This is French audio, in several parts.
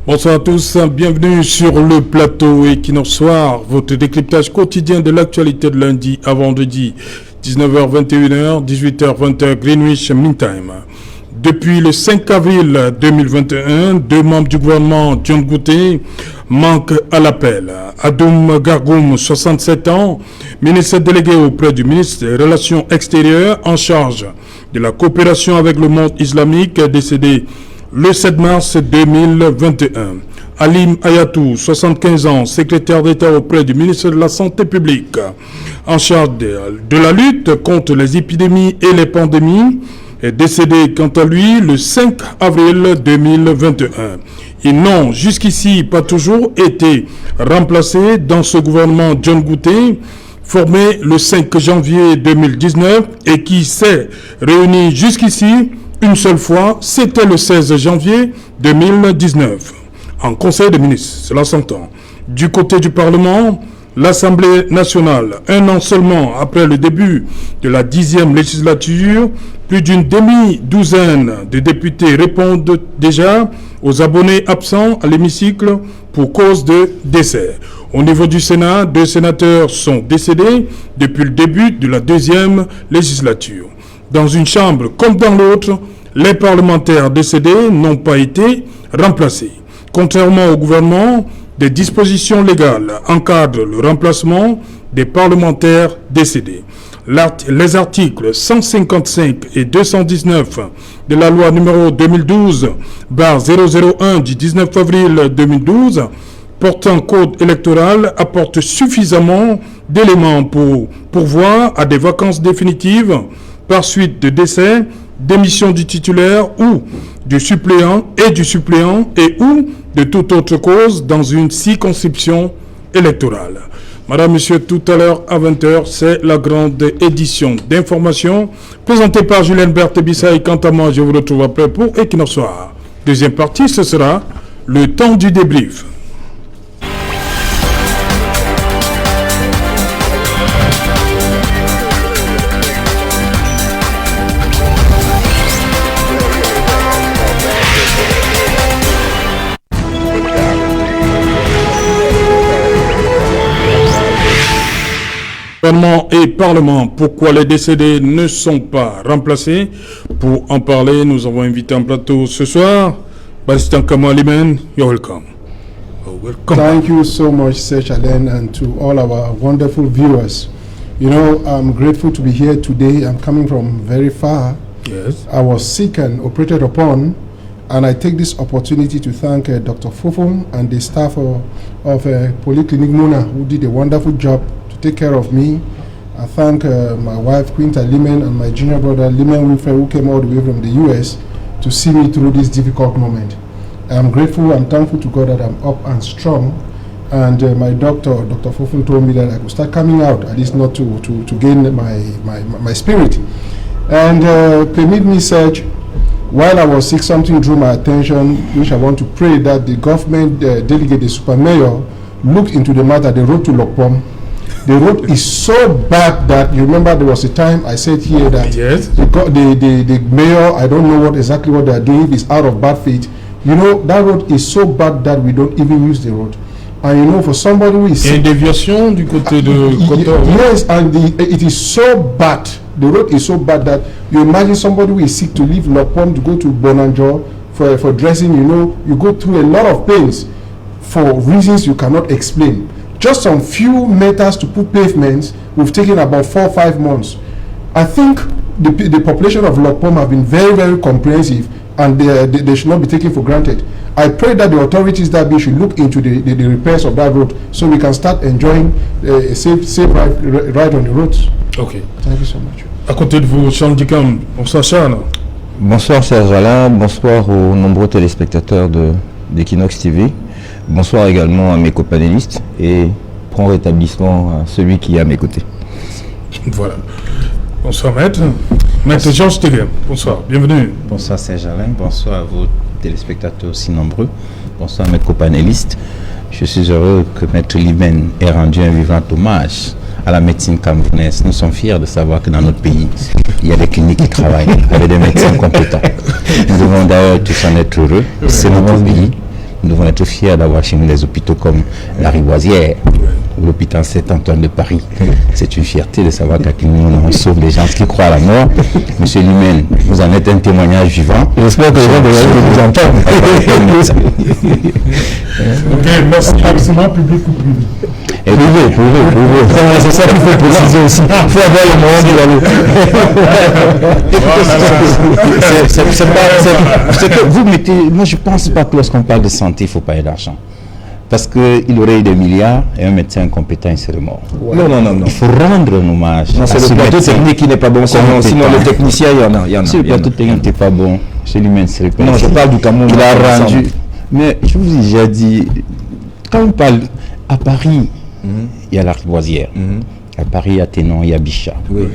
Bonsoir à tous, bienvenue sur le plateau Equinox Soir, votre décryptage quotidien de l'actualité de lundi à vendredi, 19h-21h, 18h-20h Greenwich Mean Time. Depuis le 5 avril 2021, deux membres du gouvernement John Gouté manquent à l'appel. Adoum Gargoum, 67 ans, ministre délégué auprès du ministre des Relations extérieures en charge de la coopération avec le monde islamique, décédé le 7 mars 2021. Alim Ayatou, 75 ans, secrétaire d'État auprès du ministre de la Santé publique, en charge de la lutte contre les épidémies et les pandémies, est décédé quant à lui le 5 avril 2021. Ils n'ont jusqu'ici pas toujours été remplacés dans ce gouvernement John Gouté, formé le 5 janvier 2019 et qui s'est réuni jusqu'ici une seule fois, c'était le 16 janvier 2019, en Conseil des ministres, cela s'entend. Du côté du Parlement, l'Assemblée nationale, un an seulement après le début de la 10e législature, plus d'une demi-douzaine de députés répondent déjà aux abonnés absents à l'hémicycle pour cause de décès. Au niveau du Sénat, 2 sénateurs sont décédés depuis le début de la 2e législature. Dans une chambre comme dans l'autre, les parlementaires décédés n'ont pas été remplacés. Contrairement au gouvernement, des dispositions légales encadrent le remplacement des parlementaires décédés. Les articles 155 et 219 de la loi numéro 2012/001 du 19 avril 2012 portant code électoral apportent suffisamment d'éléments pour pourvoir à des vacances définitives par suite de décès, démission du titulaire ou du suppléant et ou de toute autre cause dans une circonscription électorale. Madame, Monsieur, tout à l'heure à 20h, c'est la grande édition d'information présentée par Julien Berthe-Bissa et quant à moi, je vous retrouve après pour Equinox Soir. Deuxième partie, ce sera le temps du débrief. Gouvernement et Parlement, pourquoi les décédés ne sont pas remplacés? Pour en parler, nous avons invité en plateau ce soir Basistan Kamalimen. You're welcome. Thank you so much, Seth Allen, and to all our wonderful viewers. You know, I'm grateful to be here today. I'm coming from very far. Yes. I was sick and operated upon, and I take this opportunity to thank Dr. Fofo and the staff of Polyclinic Muna, who did a wonderful job take care of me. I thank my wife Quinta Limen and my junior brother Limen Wilfred, who came all the way from the US to see me through this difficult moment. I'm grateful and thankful to God that I'm up and strong, and my doctor, Dr. Fofun, told me that I could start coming out, at least not to gain my spirit. And permit me search, while I was sick, something drew my attention, which I want to pray that the government delegate, the super mayor, look into the matter, the road to Lokpom. The road is so bad that, you remember there was a time I said here that yes, the mayor, I don't know exactly what they are doing, is out of bad faith. You know, that road is so bad that we don't even use the road. And you know, for somebody who is... Il y a une déviation du côté de Kotor. Yes, and it is so bad. The road is so bad that you imagine somebody who is sick to leave Lopom to go to Bonanjo for dressing, you know, you go through a lot of pains for reasons you cannot explain. Just some few meters to put pavements, we've taken about 4 or 5 months. I think the population of Lokpom have been very, very comprehensive, and they should not be taken for granted. I pray that the authorities that be should look into the repairs of that road so we can start enjoying a safe ride on the roads. Ok. Thank you so much. À côté de vous, Charles Dikam. Bonsoir, Charles. Bonsoir, Serge Alain. Bonsoir aux nombreux téléspectateurs d'Equinox TV. Bonsoir également à mes copanélistes et prompt rétablissement à celui qui est à mes côtés. Voilà. Bonsoir Maître. Maître Georges Teguem. Bonsoir, bienvenue. Bonsoir Serge Alain, bonsoir à vos téléspectateurs aussi nombreux. Bonsoir à mes copanélistes. Je suis heureux que Maître Liben ait rendu un vivant hommage à la médecine camerounaise. Nous sommes fiers de savoir que dans notre pays, il y a des cliniques qui travaillent avec des médecins compétents. Nous devons d'ailleurs tous en être heureux. C'est notre pays. Nous devons être fiers d'avoir chez nous des hôpitaux comme la Rivoisière ou l'hôpital Saint-Antoine de Paris. C'est une fierté de savoir qu'à Clinique, on sauve des gens qui croient à la mort. Monsieur Limen, vous en êtes un témoignage vivant. J'espère que les gens vous entendent. Ok, merci. Établissement public ou privé? Et privé. C'est ça qu'il faut préciser aussi. Il faut avoir le moyen c'est que vous mettez, moi je pense pas que lorsqu'on parle de santé, il faut pas d'argent. Parce qu'il aurait eu des milliards et un médecin incompétent, il serait mort. Ouais. Non. Il faut rendre un hommage. Non, c'est le plateau technique qui n'est pas bon. Sinon le technicien, il y en a. Si le plateau technique n'était pas bon, chez lui-même, c'est le cas. Non, je parle du Cameroun. Il a rendu. Mais je vous ai déjà dit, quand on parle à Paris, il y a la Rivoisière. À Paris, il y a Ténon, il y a Bichat. Oui.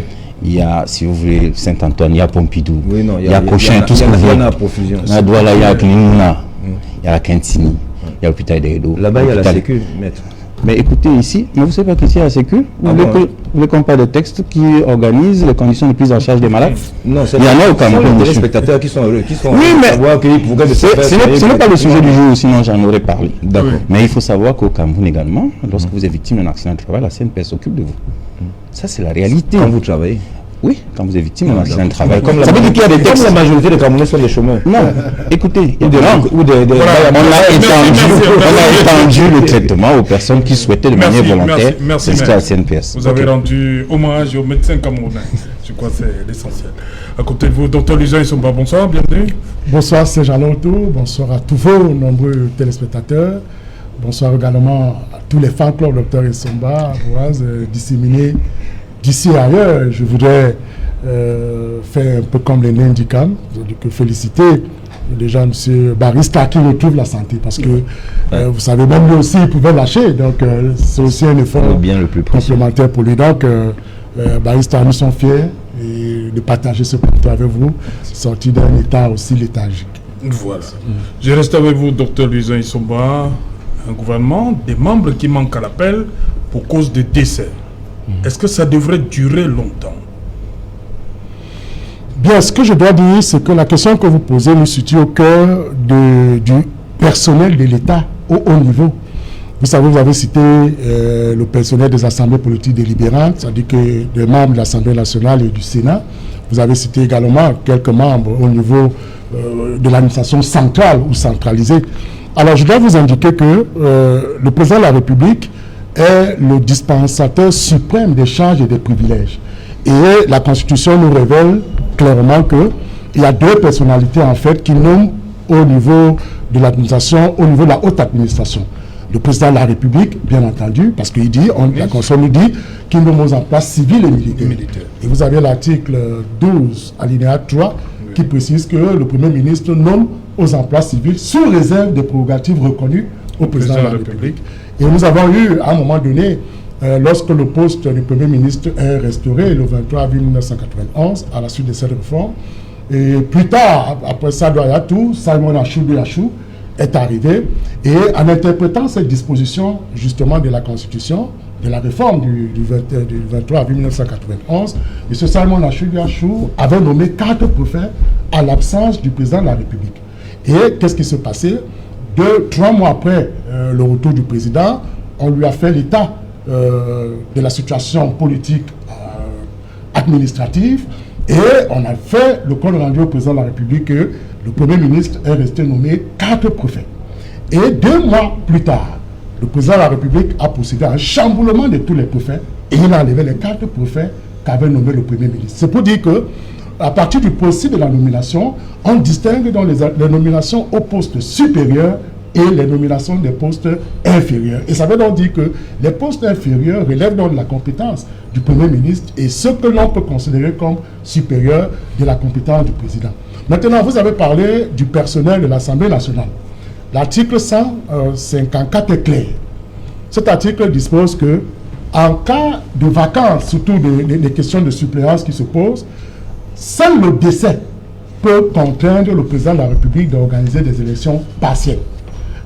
Il y a, si vous voulez, Saint-Antoine, il y a Pompidou. Oui, non, il y a Cochin, tout ce que vous Il y en voulez. a à profusion. Il y a Douala, il y a Klimouna, il y a la Quintini, il y a l'hôpital d'Edo. Là-bas, il y a la Sécu, maître. Mais écoutez, ici, mais vous savez pas qu'ici, il y a la Sécu. Vous voulez qu'on parle de texte qui organise les conditions de prise en charge des malades? Non, il y en a au Cameroun. Les spectateurs qui sont heureux, qui sont oui, mais ce n'est pas le sujet du jour, sinon j'en aurais parlé. D'accord. Oui. Mais il faut savoir qu'au Cameroun également, lorsque vous êtes victime d'un accident de travail, la CNPS s'occupe de vous. Ça, c'est la réalité. Quand vous travaillez. Oui, quand vous êtes victime d'un accident de travail. Ça veut dire qu'il y a des textes. Comme la majorité des Camerounais sont des chômeurs. Non, écoutez, on a étendu le traitement aux personnes qui souhaitaient de manière volontaire rester à la CNPS. Vous avez rendu hommage aux médecins camerounais. Je crois que c'est l'essentiel. À côté de vous, Dr Luisin Isomba, bonsoir, bienvenue. Bonsoir, c'est Jean Lauto. Bonsoir à tous vos nombreux téléspectateurs. Bonsoir également à tous les fans clubs Dr Isomba, disséminés d'ici et ailleurs. Je voudrais faire un peu comme les l'indiquent, que féliciter déjà M. Barista qui retrouve la santé, parce que vous savez, même lui aussi il pouvait lâcher, donc c'est aussi un effort bien le plus complémentaire pour lui. Donc Barista, nous sommes fiers de partager ce plateau avec vous, sorti d'un état aussi léthargique. Voilà. Je reste avec vous, Dr Luisin Isomba. Un gouvernement, des membres qui manquent à l'appel pour cause de décès. Est-ce que ça devrait durer longtemps? Bien, ce que je dois dire, c'est que la question que vous posez nous situe au cœur du personnel de l'État au haut niveau. Vous savez, vous avez cité le personnel des assemblées politiques délibérantes, c'est-à-dire que des membres de l'Assemblée nationale et du Sénat. Vous avez cité également quelques membres au niveau de l'administration centrale ou centralisée. Alors, je dois vous indiquer que le président de la République est le dispensateur suprême des charges et des privilèges. Et la Constitution nous révèle clairement qu'il y a deux personnalités, en fait, qui nomment au niveau de l'administration, au niveau de la haute administration. Le président de la République, bien entendu, parce qu'il dit, la Constitution nous dit qu'il nomme aux emplois civils et militaires. Et vous avez l'article 12, alinéa 3, qui précise que le Premier ministre nomme aux emplois civils sous réserve des prérogatives reconnues au président de la République. Et nous avons eu, à un moment donné, lorsque le poste du Premier ministre est restauré le 23 avril 1991, à la suite de cette réforme, et plus tard, après Sadou Ayatou, Simon Achou est arrivé, et en interprétant cette disposition, justement, de la Constitution, de la réforme du 23 avril 1991, M. Simon Achou avait nommé 4 préfets à l'absence du président de la République. Et qu'est-ce qui s'est passé? 3 mois après le retour du président, on lui a fait l'état de la situation politique administrative, et on a fait le compte rendu au président de la République que le Premier ministre est resté nommé 4 préfets. Et 2 mois plus tard, le président de la République a procédé à un chamboulement de tous les préfets, et il a enlevé les 4 préfets qu'avait nommé le Premier ministre. C'est pour dire que à partir du principe de la nomination, on distingue dans les nominations aux postes supérieurs et les nominations des postes inférieurs. Et ça veut donc dire que les postes inférieurs relèvent donc de la compétence du Premier ministre et ce que l'on peut considérer comme supérieur de la compétence du président. Maintenant, vous avez parlé du personnel de l'Assemblée nationale. L'article 154 est clair. Cet article dispose que en cas de vacances, surtout des questions de suppléance qui se posent, seul le décès peut contraindre le président de la République d'organiser des élections partielles.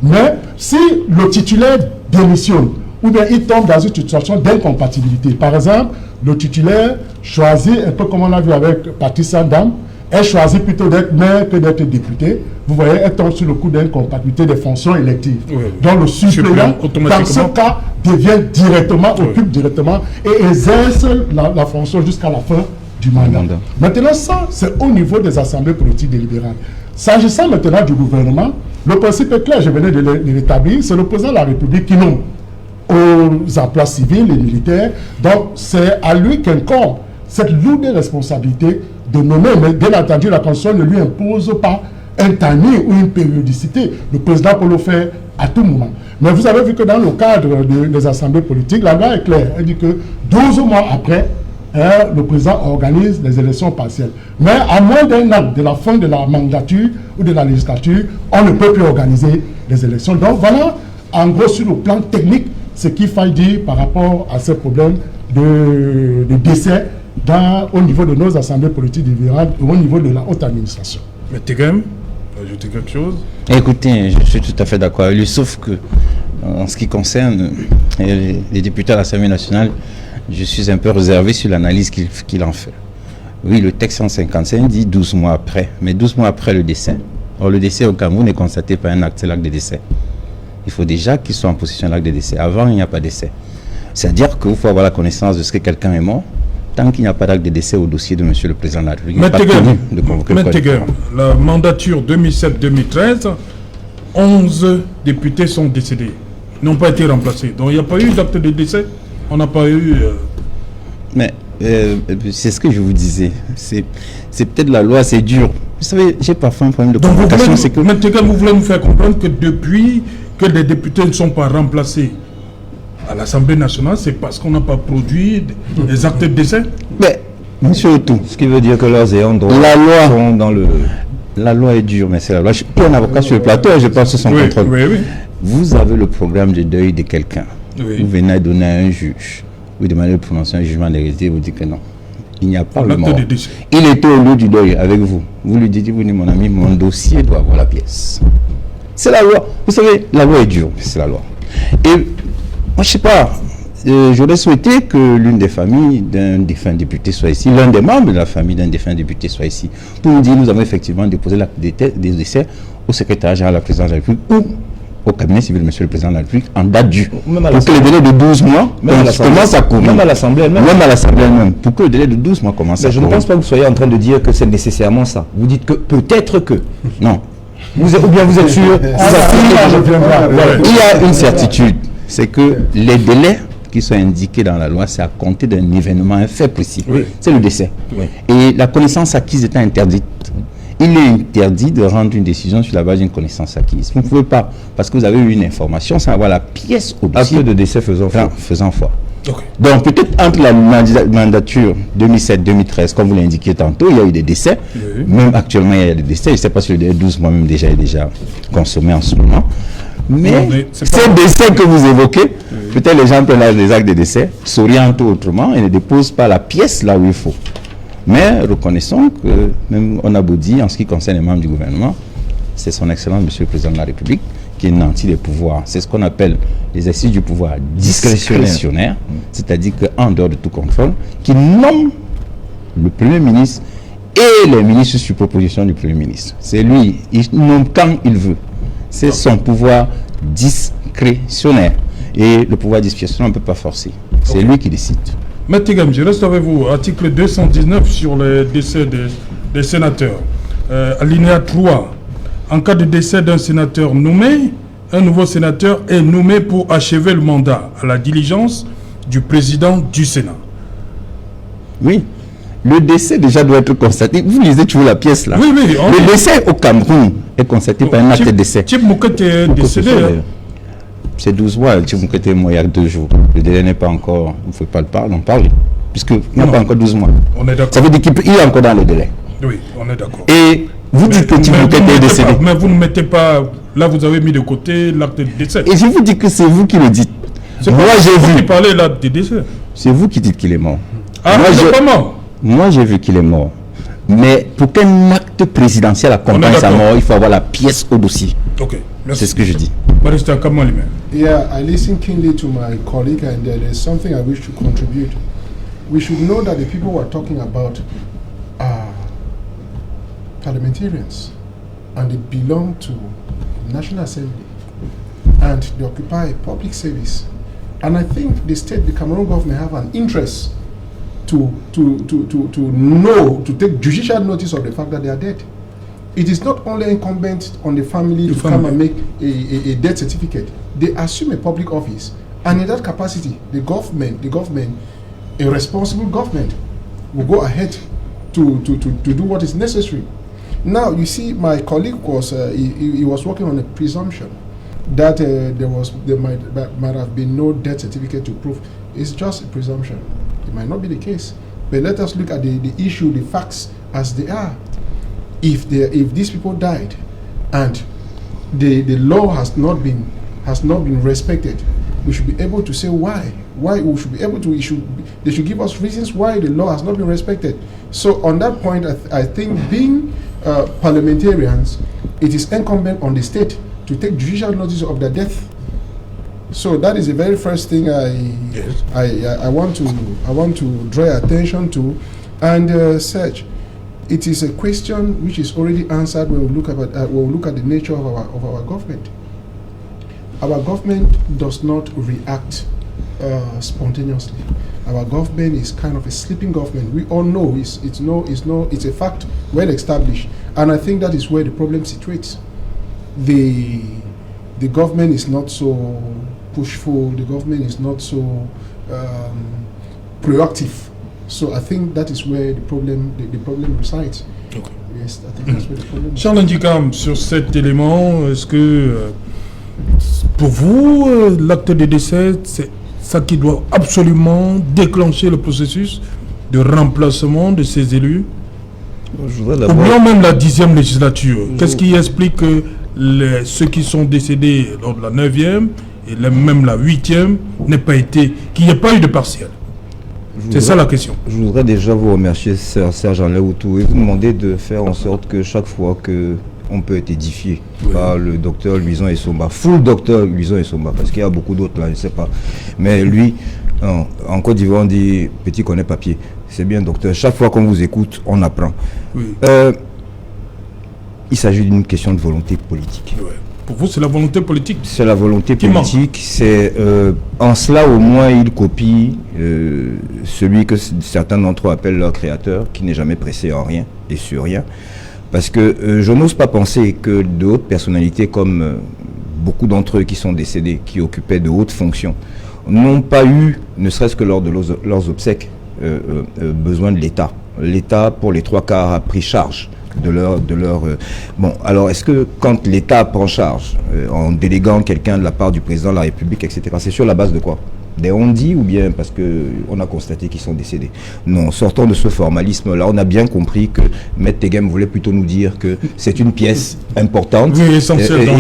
Mais si le titulaire démissionne, ou bien il tombe dans une situation d'incompatibilité, par exemple, le titulaire choisit, un peu comme on l'a vu avec Patrice Adam, elle choisit plutôt d'être maire que d'être députée. Vous voyez, elle tombe sur le coup d'incompatibilité des fonctions électives. Oui. Donc le suppléant, automatiquement. dans ce cas, devient directement, occupe directement et exerce la fonction jusqu'à la fin du mandat. Maintenant, ça, c'est au niveau des assemblées politiques délibérantes. S'agissant maintenant du gouvernement, le principe est clair, je venais de l'établir, c'est le président de la République qui nomme aux emplois civils et militaires. Donc, c'est à lui qu'incombe cette lourde responsabilité de nommer. Mais bien entendu, la Constitution ne lui impose pas un timing ou une périodicité. Le président peut le faire à tout moment. Mais vous avez vu que dans le cadre des assemblées politiques, la loi est claire. Elle dit que 12 mois après, le président organise les élections partielles. Mais à moins d'un an de la fin de la mandature ou de la législature, on ne peut plus organiser les élections. Donc voilà, en gros, sur le plan technique, ce qu'il faut dire par rapport à ces problèmes de décès au niveau de nos assemblées politiques différentes et au niveau de la haute administration. Mais Tegem, ajouter quelque chose? Écoutez, je suis tout à fait d'accord avec lui, sauf que en ce qui concerne les députés à l'Assemblée nationale, je suis un peu réservé sur l'analyse qu'il en fait. Oui, le texte 155 dit 12 mois après, mais 12 mois après le décès. Or, le décès au Cameroun est constaté par un acte, c'est l'acte de décès. Il faut déjà qu'il soit en possession de l'acte de décès. Avant, il n'y a pas de décès. C'est-à-dire qu'il faut avoir la connaissance de ce que quelqu'un est mort, tant qu'il n'y a pas d'acte de décès au dossier de Monsieur le Président de la République. La mandature 2007-2013, 11 députés sont décédés, n'ont pas été remplacés. Donc il n'y a pas eu d'acte de décès. On n'a pas eu... Mais c'est ce que je vous disais. C'est peut-être la loi, c'est dur. Vous savez, j'ai parfois un problème de communication. Vous voulez nous faire comprendre que depuis que les députés ne sont pas remplacés à l'Assemblée nationale, c'est parce qu'on n'a pas produit des actes de décès? Mais, monsieur Otou, ce qui veut dire que leurs ayants droit sont dans le... La loi est dure, mais c'est la loi. Je suis un avocat sur le plateau et je pense que son contrôle. Oui. Vous avez le programme de deuil de quelqu'un. Oui. Vous venez donner à un juge. Vous demandez de prononcer un jugement d'hérédité, vous dites que non. Il n'y a pas le mort. Il était au lieu du deuil avec vous. Vous lui dites, vous dites, mon ami, mon dossier doit avoir la pièce. C'est la loi. Vous savez, la loi est dure, mais c'est la loi. Et moi, je ne sais pas, j'aurais souhaité que l'une des familles d'un défunt député soit ici, l'un des membres de la famille d'un défunt député soit ici, pour nous dire, nous avons effectivement déposé l'acte des décès au secrétaire général de la présidence de la République ou au cabinet civil, monsieur le président de la République, en date due. Pour que le délai de 12 mois commence à courir. Même à l'Assemblée elle-même. Même à l'Assemblée elle-même. Pour que le délai de 12 mois commence à courir. Je ne pense pas que vous soyez en train de dire que c'est nécessairement ça. Vous dites que peut-être que. Non. Ou bien vous êtes sûr. Il y a une certitude. C'est que les délais qui sont indiqués dans la loi, c'est à compter d'un événement, un fait précis. Oui. C'est le décès. Oui. Et la connaissance acquise étant interdite, il est interdit de rendre une décision sur la base d'une connaissance acquise. Vous ne pouvez pas, parce que vous avez eu une information sans avoir la pièce au dossier. Acte de décès faisant foi. Okay. Donc peut-être entre la mandature 2007-2013, comme vous l'indiquiez tantôt, il y a eu des décès. Oui. Même actuellement, il y a des décès. Je ne sais pas si le délai 12 mois même déjà est déjà consommé en ce moment. Mais ces décès que vous évoquez, peut-être les gens prennent les actes de décès, s'orientent autrement et ne déposent pas la pièce là où il faut. Mais reconnaissons que, même on a beau dire, en ce qui concerne les membres du gouvernement, c'est son Excellence, Monsieur le Président de la République, qui est nanti des pouvoirs. C'est ce qu'on appelle l'exercice du pouvoir discrétionnaire, c'est-à-dire qu'en dehors de tout contrôle, qui nomme le Premier ministre et les ministres sur proposition du Premier ministre. C'est lui, il nomme quand il veut. C'est son pouvoir discrétionnaire. Et le pouvoir discrétionnaire, on ne peut pas forcer. C'est lui qui décide. Maître Tegem, je reste avec vous. Article 219 sur les décès des sénateurs. Alinéa 3. En cas de décès d'un sénateur nommé, un nouveau sénateur est nommé pour achever le mandat à la diligence du président du Sénat. Oui. Le décès déjà doit être constaté. Vous lisez toujours la pièce là. Oui. Le décès au Cameroun est constaté par un acte de décès. Tchib Moukete est décédé. C'est 12 mois. Tchib Moukete est mort il y a 2 jours. Le délai n'est pas encore. Il ne faut pas en parler. Puisqu'il n'y a pas encore 12 mois. On est d'accord. Ça veut dire qu'il est encore dans le délai. Oui, on est d'accord. Et vous dites que Tchib Moukete est décédé. Mais vous ne mettez pas. Là, vous avez mis de côté l'acte de décès. Et je vous dis que c'est vous qui le dites. Moi, j'ai vu. Qui parlait là de décès. C'est vous qui dites qu'il est mort. Ah, il n'est pas mort. Moi, j'ai vu qu'il est mort. Mais pour qu'un acte présidentiel accompagne sa mort, il faut avoir la pièce au dossier. Ok. C'est ce que je dis. Barrister Kamalime. Yeah, I listen keenly to my colleague, and there's something I wish to contribute. We should know that the people we're talking about are parliamentarians, and they belong to the National Assembly, and they occupy a public service. And I think the Cameroon government have an interest to take judicial notice of the fact that they are dead. It is not only incumbent on the family to come and make a death certificate. They assume a public office, and in that capacity, the government, a responsible government, will go ahead to do what is necessary. Now, you see, my colleague was he was working on a presumption that there might have been no death certificate to prove. It's just a presumption. It might not be the case. But let us look at the issue, the facts as they are. If these people died and the law has not been respected, we should be able to say why. We should be able to. They should give us reasons why the law has not been respected. So on that point, I think being parliamentarians, it is incumbent on the state to take judicial notice of their death. So that is the very first thing I want to draw attention to, and Serge, it is a question which is already answered when we look at the nature of our government. Our government does not react spontaneously. Our government is kind of a sleeping government. We all know it's a fact, well established, and I think that is where the problem situates. The government is not so pushful. The government is not so proactive. So I think that is where the problem resides. Okay. Yes, I think that's where the problem Charles Ndikam, sur cet élément, est-ce que pour vous, l'acte de décès, c'est ça qui doit absolument déclencher le processus de remplacement de ces élus? Ou bien même la 10e législature. Qu'est-ce qui explique que ceux qui sont décédés lors de la 9e et même la 8e qu'il n'y ait pas eu de partiel? C'est ça la question. Je voudrais déjà vous remercier, Serge Alaoutou, et vous demander de faire en sorte que chaque fois qu'on peut être édifié par le docteur Louison Essomba, full docteur Louison Essomba, parce qu'il y a beaucoup d'autres là, je ne sais pas. Mais lui, en Côte d'Ivoire, on dit petit connaît papier. C'est bien, docteur. Chaque fois qu'on vous écoute, on apprend. Oui. Il s'agit d'une question de volonté politique. Ouais. Pour vous, c'est la volonté politique? C'est la volonté politique. C'est en cela, au moins, il copie celui que certains d'entre eux appellent leur créateur, qui n'est jamais pressé en rien et sur rien. Parce que je n'ose pas penser que de hautes personnalités, comme beaucoup d'entre eux qui sont décédés, qui occupaient de hautes fonctions, n'ont pas eu, ne serait-ce que lors de leurs obsèques, besoin de l'État. L'État, pour les 3/4, a pris charge de leur bon, alors est-ce que quand l'État prend charge en déléguant quelqu'un de la part du président de la République, etc., c'est sur la base de quoi? Des on-dit, ou bien parce qu'on a constaté qu'ils sont décédés? Non, sortons de ce formalisme-là. On a bien compris que Maître Tegem voulait plutôt nous dire que c'est une pièce importante, oui,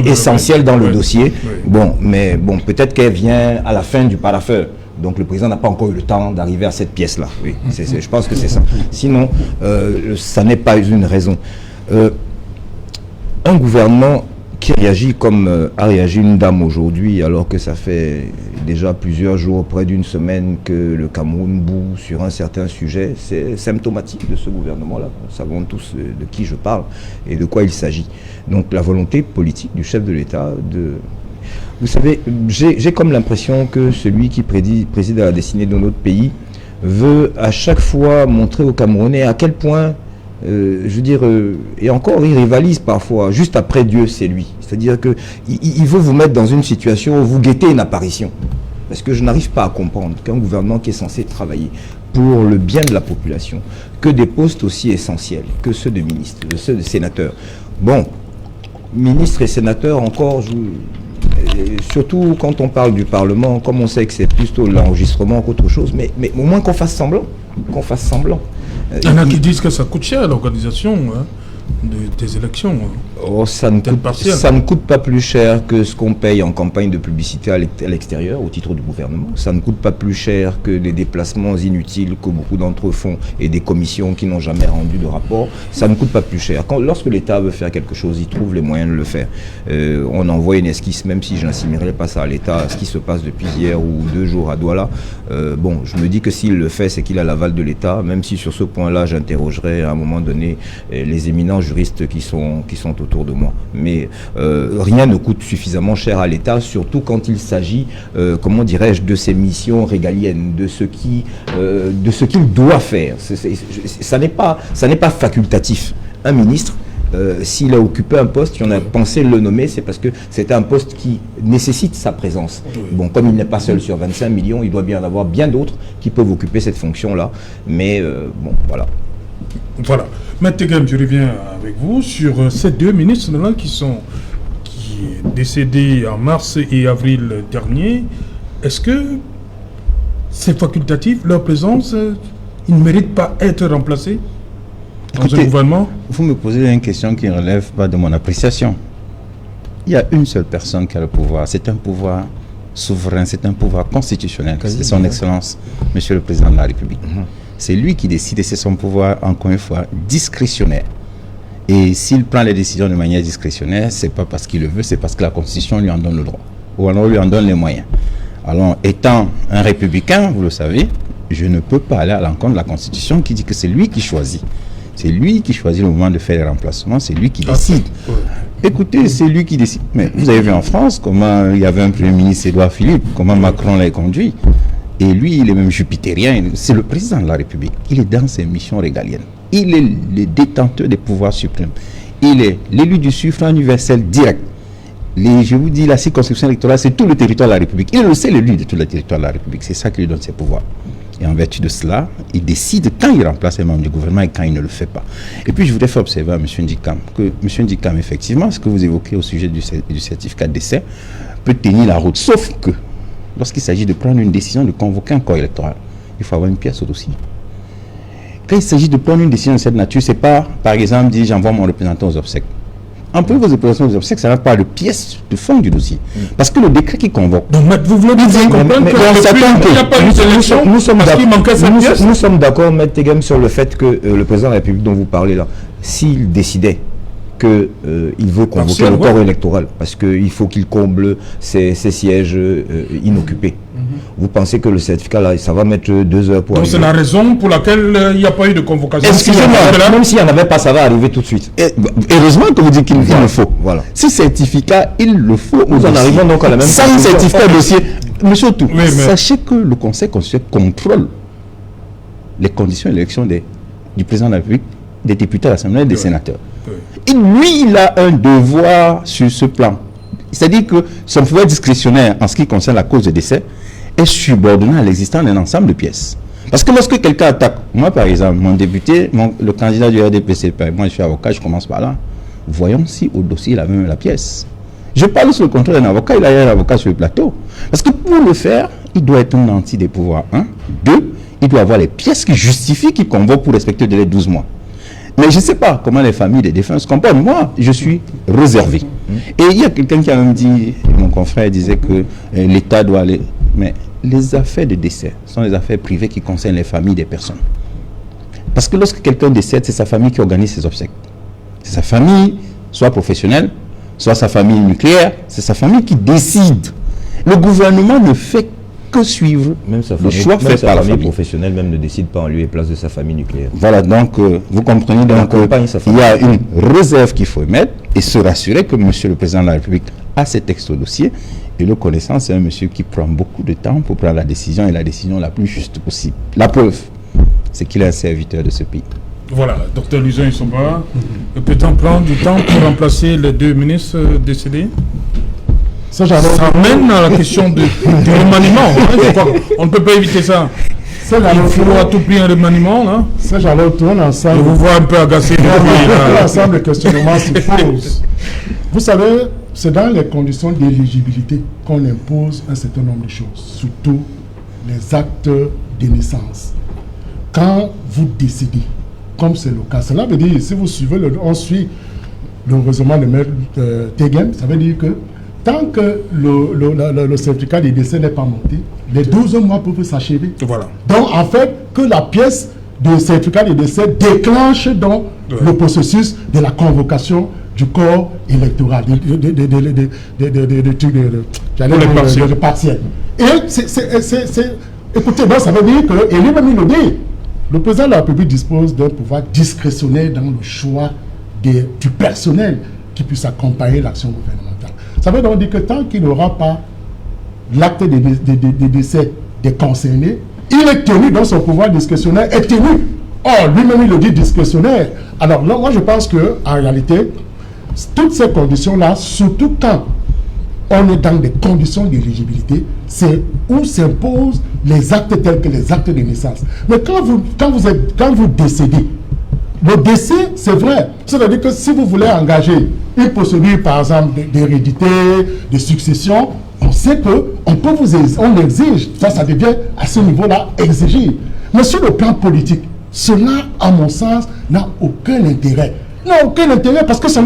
essentielle dans le dossier. Oui. Bon, mais bon, peut-être qu'elle vient à la fin du parapheur. Donc le président n'a pas encore eu le temps d'arriver à cette pièce-là. Oui, je pense que c'est ça. Sinon, ça n'est pas une raison. Un gouvernement qui réagit comme a réagi une dame aujourd'hui, alors que ça fait déjà plusieurs jours, près d'une semaine, que le Cameroun bout sur un certain sujet, c'est symptomatique de ce gouvernement-là. Nous savons tous de qui je parle et de quoi il s'agit. Donc la volonté politique du chef de l'État de... Vous savez, j'ai comme l'impression que celui qui préside à la destinée de notre pays veut à chaque fois montrer aux Camerounais à quel point, je veux dire, et encore il rivalise parfois, juste après Dieu c'est lui. C'est-à-dire qu'il veut vous mettre dans une situation où vous guettez une apparition. Parce que je n'arrive pas à comprendre qu'un gouvernement qui est censé travailler pour le bien de la population, que des postes aussi essentiels que ceux de ministres, ceux de sénateurs. Bon, ministres et sénateurs encore... surtout quand on parle du Parlement, comme on sait que c'est plutôt l'enregistrement qu'autre chose, mais au moins qu'on fasse semblant. Il y en a qui disent que ça coûte cher l'organisation des élections. Oh, ça ne coûte pas plus cher que ce qu'on paye en campagne de publicité à l'extérieur au titre du gouvernement. Ça ne coûte pas plus cher que les déplacements inutiles que beaucoup d'entre eux font et des commissions qui n'ont jamais rendu de rapport. Ça ne coûte pas plus cher. Lorsque l'État veut faire quelque chose, il trouve les moyens de le faire. On envoie une esquisse, même si je n'assimilerai pas ça à l'État, ce qui se passe depuis hier ou 2 jours à Douala. Bon, je me dis que s'il le fait, c'est qu'il a l'aval de l'État, même si sur ce point-là, j'interrogerai à un moment donné les éminents grands juristes qui sont autour de moi. Mais rien ne coûte suffisamment cher à l'État, surtout quand il s'agit, comment dirais-je, de ses missions régaliennes, de ce qu'il doit faire. Ça n'est pas facultatif. Un ministre, s'il a occupé un poste, si on a pensé le nommer, c'est parce que c'est un poste qui nécessite sa présence. Oui. Bon, comme il n'est pas seul sur 25 millions, il doit bien en avoir bien d'autres qui peuvent occuper cette fonction-là. Mais bon, voilà. Voilà. Maître Tegem, je reviens avec vous sur ces deux ministres-là qui sont décédés en mars et avril dernier. Est-ce que c'est facultatif, leur présence, ils ne méritent pas être remplacés dans un gouvernement? Vous me posez une question qui ne relève pas de mon appréciation. Il y a une seule personne qui a le pouvoir. C'est un pouvoir souverain, c'est un pouvoir constitutionnel. C'est son Excellence, Monsieur le Président de la République. C'est lui qui décide et c'est son pouvoir, encore une fois, discrétionnaire. Et s'il prend les décisions de manière discrétionnaire, ce n'est pas parce qu'il le veut, c'est parce que la Constitution lui en donne le droit. Ou alors lui en donne les moyens. Alors, étant un républicain, vous le savez, je ne peux pas aller à l'encontre de la Constitution qui dit que c'est lui qui choisit. C'est lui qui choisit le moment de faire les remplacements, c'est lui qui décide. Écoutez, c'est lui qui décide. Mais vous avez vu en France comment il y avait un Premier ministre, Édouard Philippe, comment Macron l'a conduit. Et lui, il est même jupitérien, c'est le président de la République. Il est dans ses missions régaliennes. Il est le détenteur des pouvoirs suprêmes. Il est l'élu du suffrage universel direct. Je vous dis, la circonscription électorale, c'est tout le territoire de la République. Il est le seul élu de tout le territoire de la République. C'est ça qui lui donne ses pouvoirs. Et en vertu de cela, il décide quand il remplace les membres du gouvernement et quand il ne le fait pas. Et puis, je voudrais faire observer à M. Ndikam que M. Ndikam, effectivement, ce que vous évoquez au sujet du certificat de décès peut tenir la route. Sauf que, lorsqu'il s'agit de prendre une décision de convoquer un corps électoral, il faut avoir une pièce au dossier. Quand il s'agit de prendre une décision de cette nature, c'est pas, par exemple, dire j'envoie mon représentant aux obsèques. En plus, vos représentants aux obsèques, ça n'a pas de pièce de fond du dossier. Parce que le décret qui convoque. Donc, vous voulez dire que nous sommes d'accord, Maître Tegem, sur le fait que le président de la République dont vous parlez là, s'il décidait qu'il veut convoquer le corps électoral, parce qu'il faut qu'il comble ces sièges inoccupés. Vous pensez que le certificat, là, ça va mettre 2 heures pour arriver? Donc c'est la raison pour laquelle il n'y a pas eu de convocation. Excusez-moi, même s'il n'y en avait pas, ça va arriver tout de suite. Heureusement que vous dites qu'il le faut. Voilà. Ce certificat, il le faut. Nous en arrivons donc à la même chose. Sans certificat dossier. Monsieur Tout, oui, sachez que le Conseil constitutionnel contrôle les conditions d'élection du président de la République, des députés à l'Assemblée et des sénateurs. Et lui, il a un devoir sur ce plan. C'est-à-dire que son pouvoir discrétionnaire en ce qui concerne la cause de décès est subordonné à l'existence d'un ensemble de pièces. Parce que lorsque quelqu'un attaque, moi par exemple, mon député, le candidat du RDPC, moi je suis avocat, je commence par là, voyons si au dossier il a même la pièce. Je parle sous le contrôle d'un avocat, il a un avocat sur le plateau. Parce que pour le faire, il doit être un nanti des pouvoirs. 1. 2, il doit avoir les pièces qui justifient qu'il convoque pour respecter le délai de 12 mois. Mais je ne sais pas comment les familles des défunts se comportent. Moi, je suis réservé. Et il y a quelqu'un qui a même dit, mon confrère disait que l'État doit aller... Mais les affaires de décès sont des affaires privées qui concernent les familles des personnes. Parce que lorsque quelqu'un décède, c'est sa famille qui organise ses obsèques. C'est sa famille, soit professionnelle, soit sa famille nucléaire, c'est sa famille qui décide. Le gouvernement ne fait que suivre même sa le choix fait par la famille professionnelle même ne décide pas en lieu et place de sa famille nucléaire. Voilà, donc vous comprenez, donc il y a une réserve qu'il faut émettre et se rassurer que Monsieur le Président de la République a ces textes au dossier. Et le connaissant, c'est un monsieur qui prend beaucoup de temps pour prendre la décision et la décision la plus juste possible. La preuve, c'est qu'il est un serviteur de ce pays. Voilà, docteur Luzon Issoba, peut-on prendre du temps pour remplacer les 2 ministres décédés? Ça amène à la question du remaniement. On ne peut pas éviter ça. Il faut à tout prix un remaniement. Hein. Ça, j'allais tourner ensemble. Je vous vois un peu agacé. L'ensemble de questionnements se posent. Vous savez, c'est dans les conditions d'éligibilité qu'on impose un certain nombre de choses, surtout les actes de naissance. Quand vous décidez, comme c'est le cas, cela veut dire, si vous suivez, on suit le raisonnement de M. Tegem, ça veut dire que tant que le certificat de décès n'est pas monté, les 12 mois peuvent s'achever. Voilà. Donc, en fait, que la pièce de certificat de décès déclenche donc le processus de la convocation du corps électoral, de partiel. Et écoutez, donc, ça veut dire que, et lui-même il le dit, le président de la République dispose d'un pouvoir discrétionnaire dans le choix du personnel qui puisse accompagner l'action gouvernementale. Ça veut donc dire que tant qu'il n'aura pas l'acte de décès des concernés, il est tenu dans son pouvoir discrétionnaire, est tenu. Or, lui-même, il le dit discrétionnaire. Alors là, moi, je pense qu'en réalité, toutes ces conditions-là, surtout quand on est dans des conditions d'éligibilité, c'est où s'imposent les actes tels que les actes de naissance. Mais quand vous décédez, le décès, c'est vrai. C'est-à-dire que si vous voulez engager une procédure, par exemple, d'hérédité, de succession, on sait on exige. Ça devient à ce niveau-là exigé. Mais sur le plan politique, cela, à mon sens, n'a aucun intérêt. N'a aucun intérêt parce que si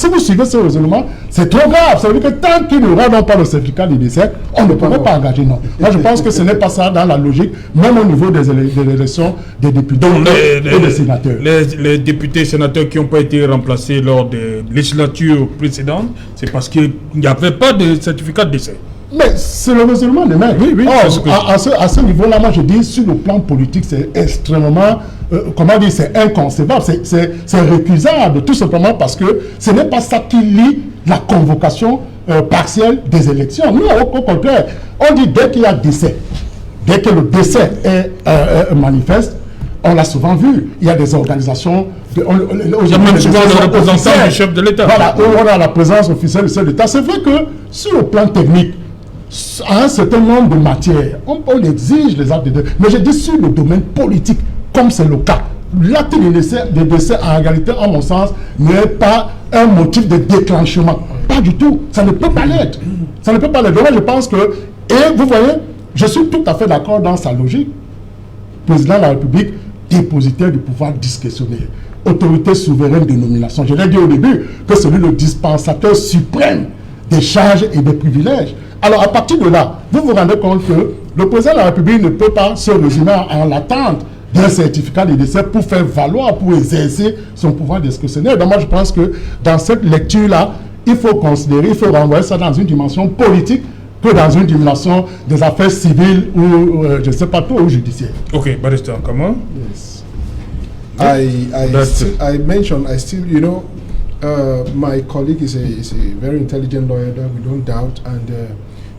vous suivez ce raisonnement, c'est trop grave. Ça veut dire que tant qu'il n'y aura pas le certificat de décès, on ne pourrait pas engager. Non. Moi, je pense que ce n'est pas ça dans la logique, même au niveau des élections des députés et des sénateurs. Les députés et sénateurs qui n'ont pas été remplacés lors des législatures précédentes, c'est parce qu'il n'y avait pas de certificat de décès. Mais c'est le raisonnement de même. Oui, à ce niveau-là, moi je dis, sur le plan politique, c'est extrêmement, c'est inconcevable, c'est récusable, tout simplement parce que ce n'est pas ça qui lie la convocation partielle des élections. Non, au contraire, on dit dès qu'il y a décès, dès que le décès est manifeste, on l'a souvent vu, il y a des organisations... Il y a même souvent le représentant du chef de l'État. Voilà, on a la présence officielle du chef de l'État. C'est vrai que sur le plan technique, à un certain nombre de matières, on exige les actes de décès. Mais je dis sur le domaine politique, comme c'est le cas. L'acte de décès, en réalité, à mon sens, n'est pas un motif de déclenchement. Pas du tout. Ça ne peut pas l'être. Ça ne peut pas l'être. Donc, je pense que... Et vous voyez, je suis tout à fait d'accord dans sa logique. Président de la République, dépositaire du pouvoir discrétionnaire. Autorité souveraine de nomination. Je l'ai dit au début que c'est lui le dispensateur suprême des charges et des privilèges. Alors, à partir de là, vous vous rendez compte que le président de la République ne peut pas se résumer en l'attente d'un certificat de décès pour faire valoir, pour exercer son pouvoir discrétionnaire. Donc, moi, je pense que dans cette lecture-là, il faut considérer, il faut renvoyer ça dans une dimension politique que dans une dimension des affaires civiles ou, je ne sais pas trop, ou judiciaire. Ok, Barrister, comment? Yes. I mentioned, my colleague is a very intelligent lawyer that we don't doubt, and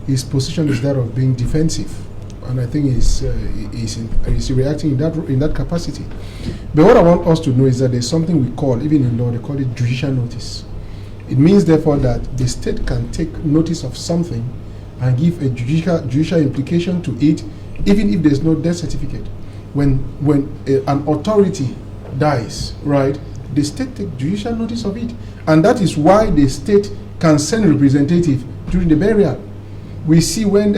his position is that of being defensive, and I think he's reacting in that capacity. But what I want us to know is that there's something we call, even in law, they call it judicial notice. It means, therefore, that the state can take notice of something and give a judicial implication to it, even if there's no death certificate. When an authority dies, right, the state takes judicial notice of it, and that is why the state can send a representative during the burial. We see when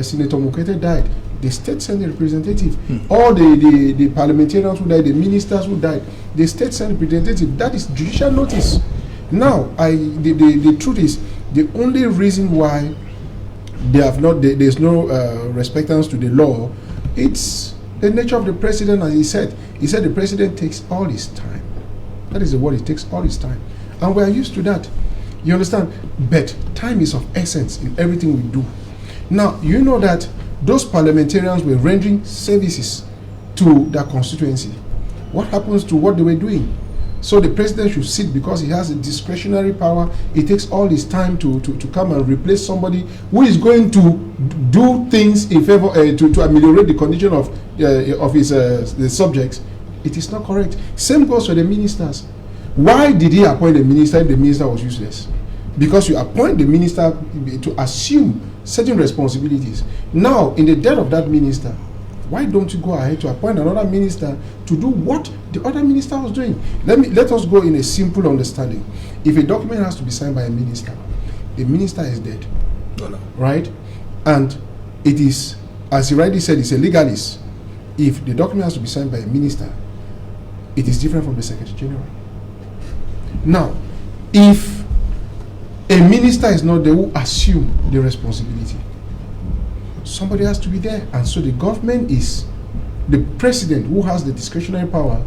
Senator Mukete died, the state sent a representative. All the parliamentarians who died, the ministers who died, the state sent a representative. That is judicial notice. Now, the truth is, the only reason why there's no respectance to the law, it's the nature of the president, as he said. He said the president takes all his time. That is the word, it takes all his time. And we are used to that. You understand? But time is of essence in everything we do. Now, you know that those parliamentarians were rendering services to their constituency. What happens to what they were doing? So the president should sit because he has a discretionary power. It takes all his time to come and replace somebody who is going to do things in favor to ameliorate the condition of his the subjects. It is not correct. Same goes for the ministers. Why did he appoint the minister if the minister was useless? Because you appoint the minister to assume certain responsibilities. Now, in the death of that minister, why don't you go ahead to appoint another minister to do what the other minister was doing? Let us go in a simple understanding. If a document has to be signed by a minister is dead, right? And it is, as he rightly said, it's a legalist. If the document has to be signed by a minister, it is different from the Secretary General. Now, if a minister is not there who assume the responsibility, somebody has to be there. And so the government is, the president who has the discretionary power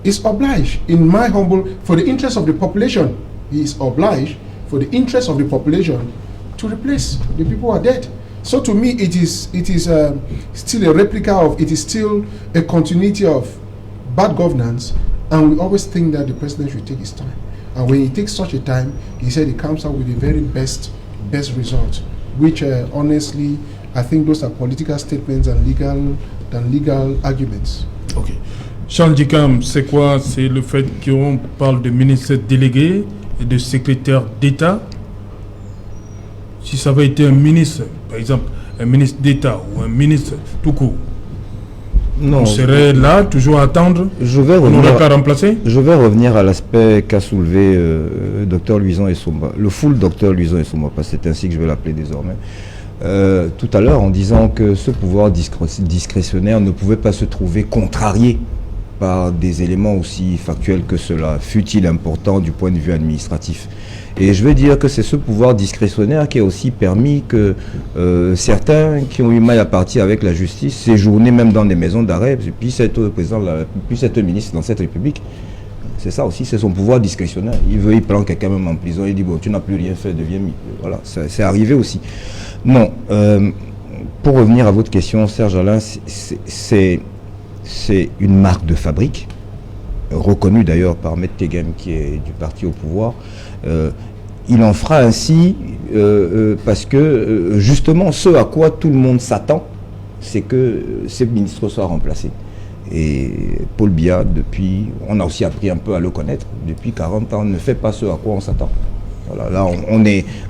is obliged, in my humble, for the interest of the population, he is obliged for the interest of the population to replace the people who are dead. So to me, it is still a replica of, it is still a continuity of bad governance And we always think that the president should take his time. And when he takes such a time, he said he comes out with the very best result, which honestly, I think those are political statements and legal arguments. Ok. Charles Dikam, c'est quoi? C'est le fait qu'on parle de ministre délégué et de secrétaire d'État. Si ça avait été un ministre, par exemple, un ministre d'État ou un ministre tout court, Non, on serait là, toujours à attendre. On n'aurait pas remplacé. Je vais revenir à l'aspect qu'a soulevé Dr Luison Essomba, le full Dr Luison Essomba, parce que c'est ainsi que je vais l'appeler désormais. Tout à l'heure, en disant que ce pouvoir discrétionnaire ne pouvait pas se trouver contrarié par des éléments aussi factuels que cela, fut-il important du point de vue administratif. Et je veux dire que c'est ce pouvoir discrétionnaire qui a aussi permis que certains qui ont eu mal à partir avec la justice séjournaient même dans des maisons d'arrêt, puis être président, puis être ministre dans cette République. C'est ça aussi, c'est son pouvoir discrétionnaire. Il prend quelqu'un même en prison, il dit bon, tu n'as plus rien fait, deviens mis. Voilà, c'est arrivé aussi. Non, pour revenir à votre question, Serge Alain, c'est une marque de fabrique, reconnue d'ailleurs par Maître Tegem qui est du parti au pouvoir. Il en fera ainsi parce que justement ce à quoi tout le monde s'attend, c'est que ces ministres soient remplacés. Et Paul Biya, depuis, on a aussi appris un peu à le connaître, depuis 40 ans, ne fait pas ce à quoi on s'attend. Voilà, là,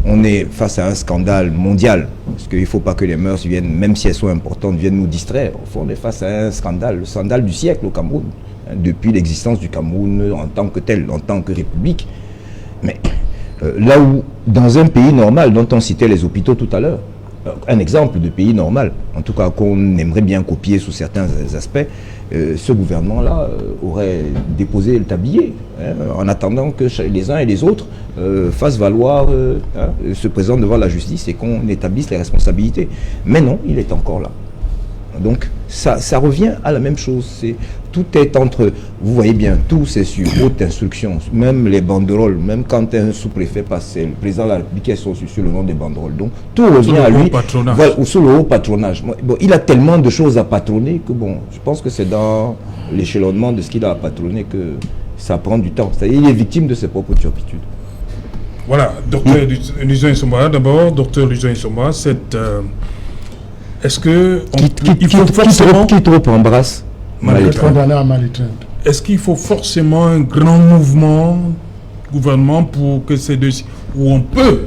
on est face à un scandale mondial, parce qu'il ne faut pas que les mœurs viennent, même si elles sont importantes, viennent nous distraire. Au fond, on est face à un scandale, le scandale du siècle au Cameroun, hein, depuis l'existence du Cameroun en tant que tel, en tant que république. Mais là où, dans un pays normal, dont on citait les hôpitaux tout à l'heure, un exemple de pays normal, en tout cas qu'on aimerait bien copier sous certains aspects, ce gouvernement-là aurait déposé le tablier, hein, en attendant que les uns et les autres fassent valoir, se présentent devant la justice et qu'on établisse les responsabilités. Mais non, il est encore là. Donc ça revient à la même chose. Tout est entre, vous voyez bien, tout c'est sur haute instruction, même les banderoles, même quand un sous-préfet passe, c'est le président de la République qui est sur le nom des banderoles. Donc tout revient à lui, voilà, ou sous le haut patronage. Bon, il a tellement de choses à patronner que bon, je pense que c'est dans l'échelonnement de ce qu'il a à patronner que ça prend du temps. C'est-à-dire il est victime de ses propres turpitudes. Voilà, docteur Luison Essomba, d'abord, docteur Luison Essomba, est-ce que il faut forcément qui trop embrasse est-ce qu'il faut forcément un grand mouvement gouvernement pour que ces deux, où on peut,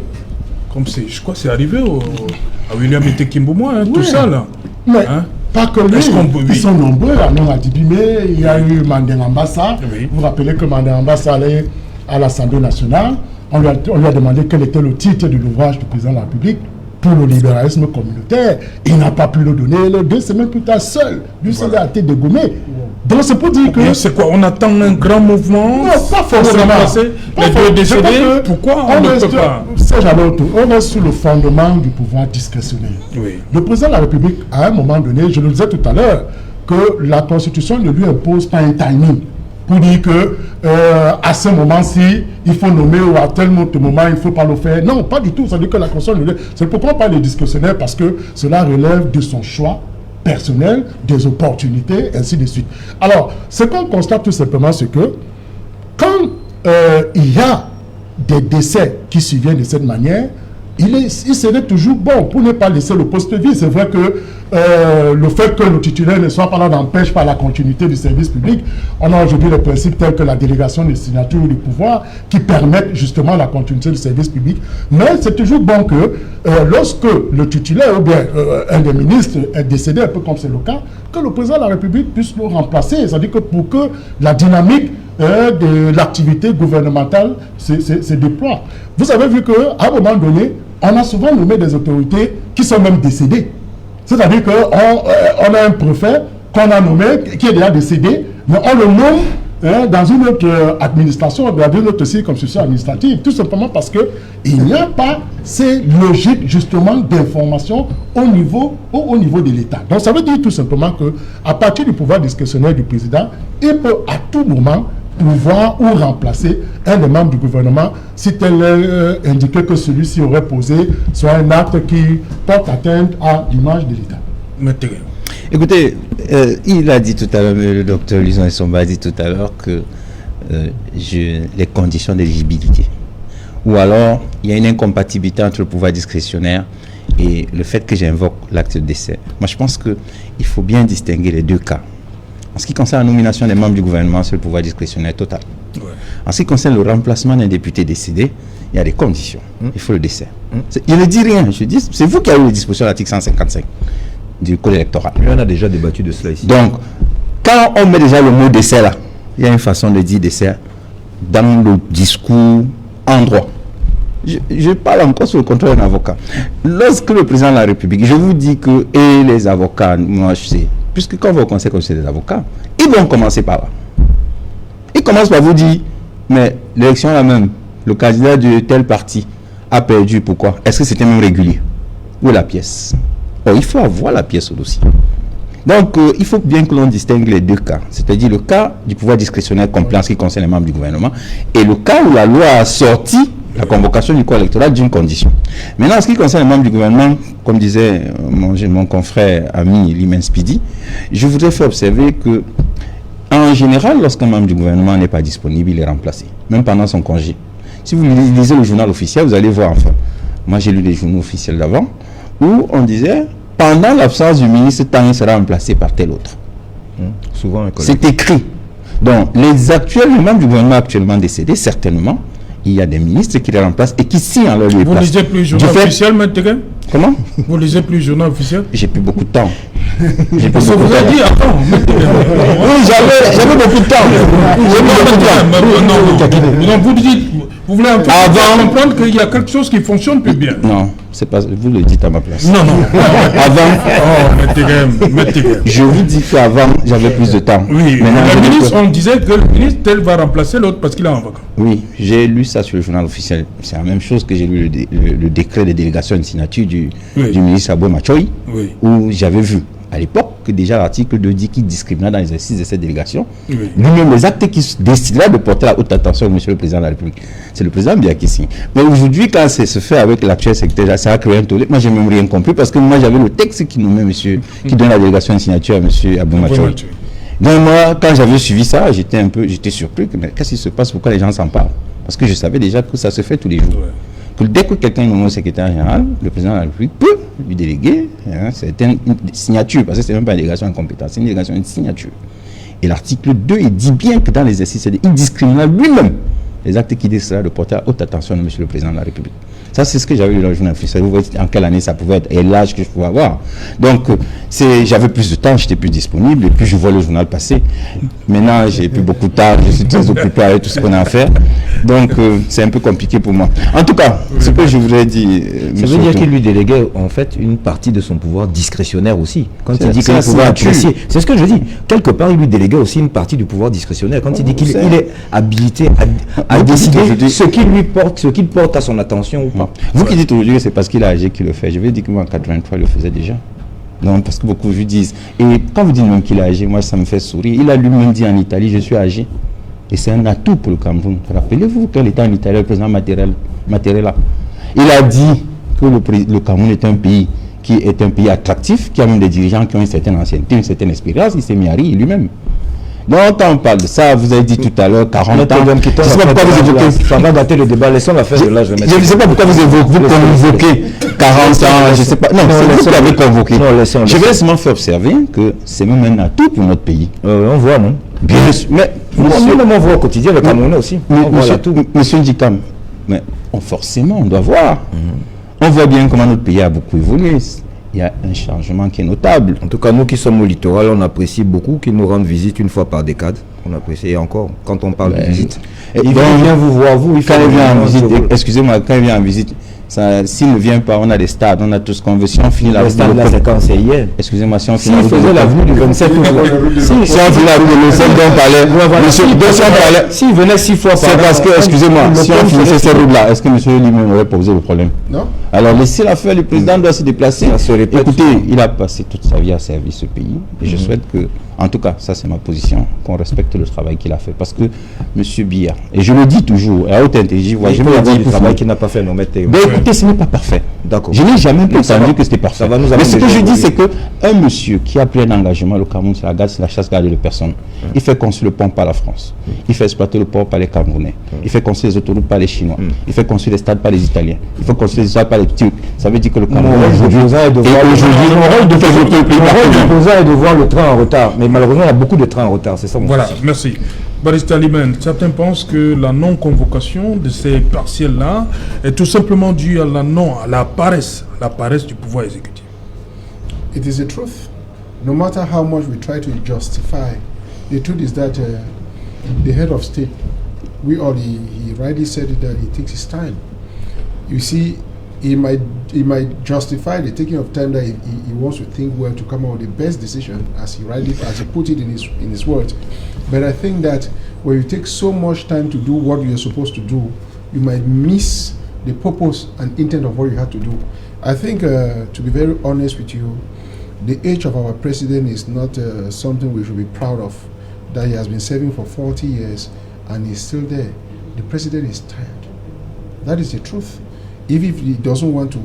comme c'est, je crois que c'est arrivé à William Etekimbouma, hein, oui, tout ça là. Mais hein? Pas que lui, ils sont nombreux. À Adibime, il y a eu Mandengambassa. Oui. Vous vous rappelez que Mandengambassa allait à l'Assemblée nationale. On lui a demandé quel était le titre de l'ouvrage du président de la République pour le libéralisme communautaire. Il n'a pas pu le donner. Les 2 semaines plus tard, seul, lui seul a été dégommé. Donc c'est pour dire que... C'est quoi? On attend un grand mouvement? Non, pas forcément. Les deux décédés, pourquoi on ne peut pas? On est sur le fondement du pouvoir discrétionnaire. Oui. Le président de la République, à un moment donné, je le disais tout à l'heure, que la Constitution ne lui impose pas un timing pour dire que à ce moment-ci, il faut nommer ou à tel moment, il ne faut pas le faire. Non, pas du tout. Ça veut dire que la Constitution, c'est pourquoi pas les discrétionnaires, parce que cela relève de son choix personnel, des opportunités, ainsi de suite. Alors, ce qu'on constate tout simplement, c'est que quand il y a des décès qui surviennent de cette manière, il serait toujours bon pour ne pas laisser le poste vide. C'est vrai que le fait que le titulaire ne soit pas là n'empêche pas la continuité du service public. On a aujourd'hui les principes tels que la délégation des signatures du pouvoir qui permettent justement la continuité du service public. Mais c'est toujours bon que lorsque le titulaire ou bien un des ministres est décédé, un peu comme c'est le cas, que le président de la République puisse le remplacer. C'est-à-dire que pour que la dynamique de l'activité gouvernementale se déploie. Vous avez vu qu'à un moment donné, on a souvent nommé des autorités qui sont même décédées. C'est-à-dire qu'on a un préfet qu'on a nommé, qui est déjà décédé, mais on le nomme dans une autre administration, dans une autre circonscription administrative, tout simplement parce qu'il n'y a pas ces logiques justement d'information au niveau de l'État. Donc ça veut dire tout simplement qu'à partir du pouvoir discrétionnaire du président, il peut à tout moment pouvoir ou remplacer un des membres du gouvernement si tel est indiqué que celui-ci aurait posé soit un acte qui porte atteinte à l'image de l'État. Écoutez, il a dit tout à l'heure, le docteur Lison Essomba a dit tout à l'heure que les conditions d'éligibilité, ou alors il y a une incompatibilité entre le pouvoir discrétionnaire et le fait que j'invoque l'acte de décès. Moi, je pense qu'il faut bien distinguer les deux cas. En ce qui concerne la nomination des membres du gouvernement, c'est le pouvoir discrétionnaire total. Ouais. En ce qui concerne le remplacement d'un député décédé, il y a des conditions. Il faut le décès. Je ne dis rien. Je dis, c'est vous qui avez les dispositions de l'article 155 du code électoral. Mais on a déjà débattu de cela ici. Donc, quand on met déjà le mot décès là, il y a une façon de dire décès dans le discours en droit. Je parle encore sur le contrôle d'un avocat. Lorsque le président de la République, je vous dis que, et les avocats, moi je sais, puisque quand vous au conseil des avocats, ils vont commencer par là. Ils commencent par vous dire, mais l'élection là même, le candidat de tel parti a perdu, pourquoi? Est-ce que c'était même régulier? Où est la pièce? Oh, il faut avoir la pièce au dossier. Donc, il faut bien que l'on distingue les deux cas, c'est-à-dire le cas du pouvoir discrétionnaire complet en ce qui concerne les membres du gouvernement et le cas où la loi a sorti la convocation du corps électoral d'une condition. Maintenant, en ce qui concerne les membres du gouvernement, comme disait mon confrère ami Limen Spidi, je voudrais faire observer que, en général, lorsqu'un membre du gouvernement n'est pas disponible, il est remplacé, même pendant son congé. Si vous lisez le journal officiel, vous allez voir, enfin, moi j'ai lu les journaux officiels d'avant, où on disait, pendant l'absence du ministre, tant il sera remplacé par tel autre. Souvent, c'est écrit. Donc, les membres du gouvernement actuellement décédés, certainement, il y a des ministres qui les remplacent et qui signent en leur lieu. Vous lisez plus le journal officiel maintenant? Comment? Vous lisez plus le journal officiel? J'ai plus beaucoup de temps. J'ai plus beaucoup de temps. Dit avant. Oui, j'avais beaucoup de temps. Non, vous dites, vous voulez comprendre qu'il y a quelque chose qui fonctionne plus bien. Non, c'est pas, vous le dites à ma place. Non. Je vous dis qu'avant, j'avais plus de temps. Oui, le ministre, on disait que le ministre tel va remplacer l'autre parce qu'il est en vacances. Oui, j'ai lu ça sur le journal officiel. C'est la même chose que j'ai lu le décret de délégation de signature du ministre Aboué Machoy, où j'avais vu à l'époque que déjà l'article 2 dit qu'il discrimina dans l'exercice de cette délégation. Lui-même, les actes qui décidera de porter la haute attention au monsieur le président de la République, c'est le président bien qui signe. Mais aujourd'hui, quand ça se fait avec l'actuel secrétaire, ça a créé un tollé. Moi, j'ai même rien compris parce que moi, j'avais le texte qui nommait monsieur, qui donne la délégation de signature à monsieur Aboué Machoy. Donc moi, quand j'avais suivi ça, j'étais surpris. Mais qu'est-ce qui se passe? Pourquoi les gens s'en parlent? Parce que je savais déjà que ça se fait tous les jours. Que dès que quelqu'un est nommé secrétaire général, le président de la République peut lui déléguer certaines signatures, parce que c'est même pas une délégation incompétente, c'est une délégation de signature. Et l'article 2, il dit bien que dans l'exercice, il discrimine lui-même les actes qui décidera de porter à haute attention de monsieur le président de la République. Ça, c'est ce que j'avais lu dans le journal officiel. Vous voyez en quelle année ça pouvait être et l'âge que je pouvais avoir. Donc, j'avais plus de temps, j'étais plus disponible et puis je vois le journal passer. Maintenant, j'ai plus beaucoup de temps, je suis très occupé avec tout ce qu'on a à faire. Donc, c'est un peu compliqué pour moi. En tout cas, ce que je voudrais dire... Ça veut dire qu'il lui déléguait en fait une partie de son pouvoir discrétionnaire aussi. Quand il dit qu'il pouvoir apprécier, c'est ce que je dis. Quelque part, il lui déléguait aussi une partie du pouvoir discrétionnaire. Quand il dit qu'il est habilité à décider ce qu'il porte à son attention ou pas. Vous qui dites aujourd'hui que c'est parce qu'il a agi qu'il le fait, je vais dire que moi en 83 il le faisait déjà. Non, parce que beaucoup vous disent. Et quand vous dites même qu'il a agi, moi ça me fait sourire. Il a lui-même dit en Italie, je suis âgé. Et c'est un atout pour le Cameroun. Rappelez-vous quand il était en Italie, le président Mattarella, il a dit que le Cameroun est un pays qui est un pays attractif, qui a même des dirigeants qui ont une certaine ancienneté, une certaine expérience. Il s'est mis à rire lui-même. Donc, quand on parle de ça, vous avez dit tout à l'heure 40 ans. Je ne sais pas pourquoi vous évoquez. Ça va dater le débat. Laissons la faire de là. Je ne sais pas pourquoi vous convoquez 40 ans. Je ne sais pas. Non, c'est vous qui avez convoqué. Je vais seulement faire observer que c'est même un atout pour notre pays. On voit, non? Bien sûr. Mais nous, on voit au quotidien, le Camerounais aussi. Monsieur Ndikam, mais forcément, on doit voir. On voit bien comment notre pays a beaucoup évolué. Il y a un changement qui est notable. En tout cas, nous qui sommes au littoral, on apprécie beaucoup qu'ils nous rendent visite une fois par décade. On apprécie encore quand on parle de visite. Il vient vous voir, vous. Quand il vient en visite, excusez-moi, quand il vient en visite, s'il ne vient pas, on a des stades, on a tout ce qu'on veut. Si on finit la route de l'Océan, hier. Excusez-moi, si on finit la route de l'avenue du 27 si on finit la route de l'Océan dont on parlait, s'il venait 6 fois par c'est parce que, excusez-moi, si on finissait cette route-là, est-ce que monsieur lui-même aurait posé le problème? Non. Alors laissez la faire, le président doit se déplacer. Écoutez, il a passé toute sa vie à servir ce pays et je souhaite que En tout cas, ça c'est ma position, qu'on respecte le travail qu'il a fait. Parce que M. Biya, et je le dis toujours, à haute intelligence, je me le dis, le travail qu'il n'a pas fait, non, mettez. Ben écoutez, ce n'est pas parfait. D'accord. Je n'ai jamais prétendu que c'était parfait. Mais ce que je dis, c'est qu'un monsieur qui a plein d'engagement, le Cameroun, c'est la chasse gardée de personnes. Il fait construire le pont par la France. Il fait exploiter le port par les Camerounais. Il fait construire les autoroutes par les Chinois. Il fait construire les stades par les Italiens. Il fait construire les stades par les Turcs. Ça veut dire que le Cameroun aujourd'hui est de voir le train en retard. Mais malheureusement, il y a beaucoup de trains en retard. C'est ça mon Voilà, souci. merci. Barrister Limen, certains pensent que la non-convocation de ces partiels-là est tout simplement due à la paresse du pouvoir exécutif. It is the truth. No matter how much we try to justify, the truth is that the head of state, he rightly said it, that he takes his time. You see, he might justify the taking of time that he wants to think well to come out with the best decision, as he put it in his words. But I think that when you take so much time to do what you're supposed to do, you might miss the purpose and intent of what you had to do. I think, to be very honest with you, the age of our president is not something we should be proud of. That he has been serving for 40 years and he's still there. The president is tired. That is the truth. If he doesn't want to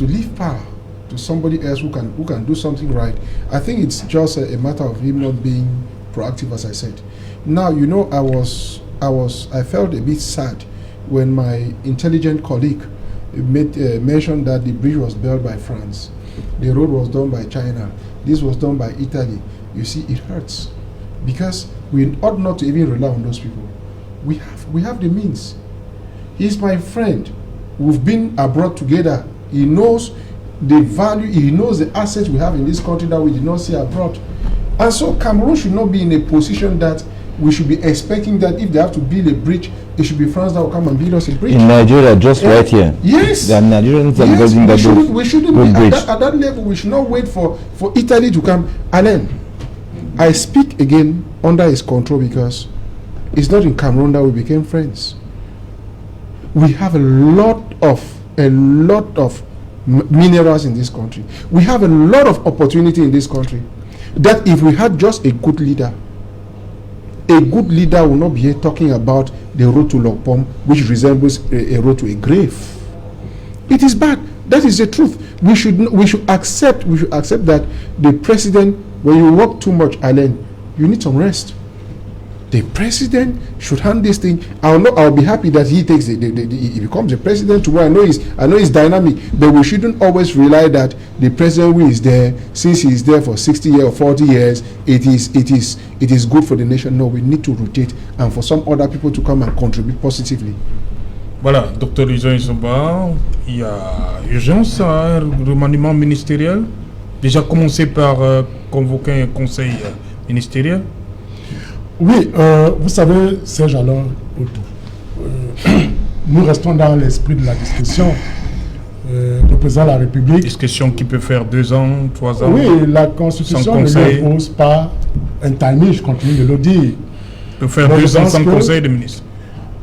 leave power to somebody else who can do something right, I think it's just a matter of him not being proactive, as I said. Now, you know, I felt a bit sad when my intelligent colleague mentioned that the bridge was built by France, the road was done by China, this was done by Italy. You see, it hurts because we ought not to even rely on those people. We have the means. He's my friend. We've been abroad together. He knows the value, he knows the assets we have in this country that we did not see abroad. And so Cameroon should not be in a position that we should be expecting that if they have to build a bridge, it should be France that will come and build us a bridge. In Nigeria, just right here. Yes. The Nigerians are building that we shouldn't be at that level. We should not wait for Italy to come. And then I speak again under his control because it's not in Cameroon that we became friends. We have a lot of minerals in this country. We have a lot of opportunity in this country. That if we had just a good leader will not be here talking about the road to Lokpom, which resembles a road to a grave. It is bad. That is the truth. We should accept that the president, when you work too much, Alain, you need some rest. The president should handle this thing. I'll be happy that he takes he becomes the president tomorrow. I know he's dynamic, but we shouldn't always rely that the president who is there, since he is there for 60 years or 40 years, it is good for the nation. No, we need to rotate and for some other people to come and contribute positively. Voilà, Dr. Jean Isoba, il y a urgence à un remaniement ministériel. Déjà commencé par convoquer un conseil ministériel. Oui, vous savez, Serge, alors, nous restons dans l'esprit de la discussion. Le président de la République... Discussion qui peut faire 2 ans, 3 ans. Oui, la Constitution ne lui impose pas un timing, je continue de le dire. Peut faire 2 ans sans conseil de ministre.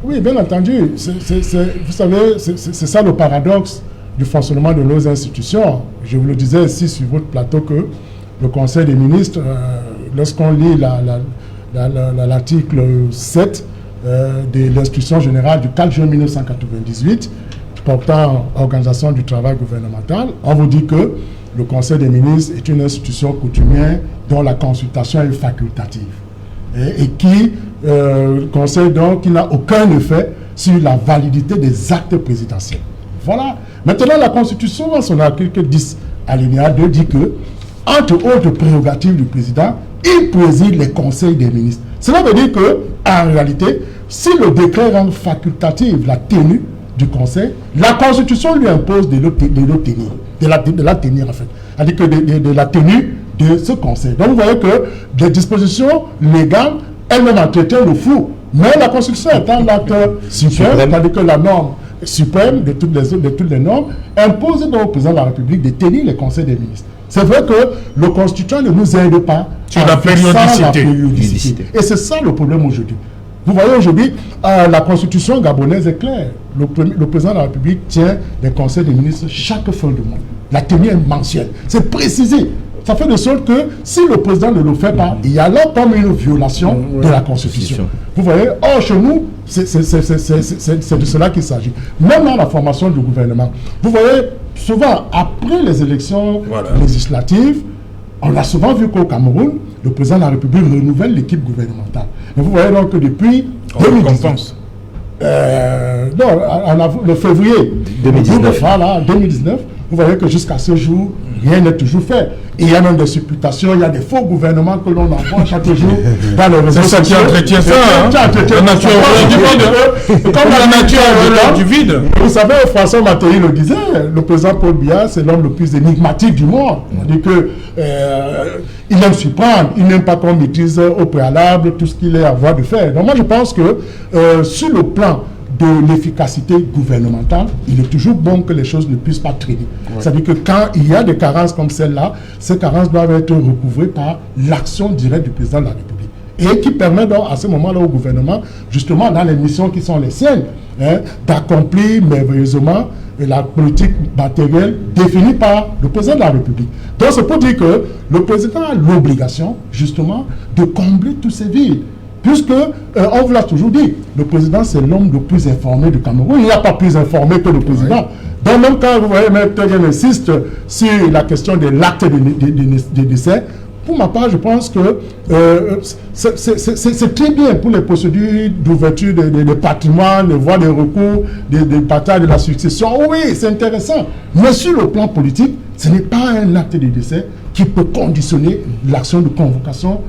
Oui, bien entendu. Vous savez, c'est ça le paradoxe du fonctionnement de nos institutions. Je vous le disais ici sur votre plateau que le Conseil des ministres, lorsqu'on lit l'article 7 de l'instruction générale du 4 juin 1998 portant organisation du travail gouvernemental, on vous dit que le Conseil des ministres est une institution coutumière dont la consultation est facultative et qui conseille donc qu'il n'a aucun effet sur la validité des actes présidentiels. Voilà. Maintenant, la Constitution, dans son article 10, alinéa 2, dit que, entre autres prérogatives du président, il préside les conseils des ministres. Cela veut dire que, en réalité, si le décret rend facultative la tenue du conseil, la Constitution lui impose de la tenir en fait. C'est-à-dire que de la tenue de ce conseil. Donc vous voyez que les dispositions légales, elles-mêmes entretiennent le flou. Mais la Constitution étant l'acte suprême, c'est-à-dire que la norme suprême de toutes les normes, impose donc au président de la République de tenir les conseils des ministres. C'est vrai que le constituant ne nous aide pas sur la périodicité. Et c'est ça le problème aujourd'hui. Vous voyez aujourd'hui, la constitution gabonaise est claire. Le président de la République tient des conseils des ministres chaque fin de mois. La tenue est mensuelle. C'est précisé. ça fait de sorte que si le président ne le fait pas, il y a là comme une violation de la Constitution. Vous voyez, or chez nous, c'est de cela qu'il s'agit. Même dans la formation du gouvernement, vous voyez, souvent, après les élections législatives, on a souvent vu qu'au Cameroun, le président de la République renouvelle l'équipe gouvernementale. Mais vous voyez donc que depuis 2019, le février 2019, vous voyez que jusqu'à ce jour, rien n'est toujours fait. Et il y a même des supputations, il y a des faux gouvernements que l'on envoie chaque jour dans les réseaux sociaux. C'est ça qui entretient ça, la nature du vide. Comme la nature du vide. Vous savez, François Mattei le disait, le président Paul Biya, c'est l'homme le plus énigmatique du monde. On dit que il aime surprendre, il n'aime pas qu'on maîtrise au préalable tout ce qu'il est à voir de faire. Donc moi je pense que sur le plan de l'efficacité gouvernementale, il est toujours bon que les choses ne puissent pas traîner. C'est-à-dire que quand il y a des carences comme celle-là, ces carences doivent être recouvrées par l'action directe du président de la République. Et qui permet donc à ce moment-là au gouvernement, justement dans les missions qui sont les siennes, d'accomplir merveilleusement la politique matérielle définie par le président de la République. Donc c'est pour dire que le président a l'obligation justement de combler tous ces vides. Puisque, on vous l'a toujours dit, le président c'est l'homme le plus informé du Cameroun. Il n'y a pas plus informé que le président. Donc même quand vous voyez, M. Teguen insiste sur la question de l'acte de décès, pour ma part, je pense que c'est très bien pour les procédures d'ouverture des patrimoines, de voies de recours, des batailles de la succession. Oui, c'est intéressant. Mais sur le plan politique, ce n'est pas un acte de décès qui peut conditionner l'action de convocation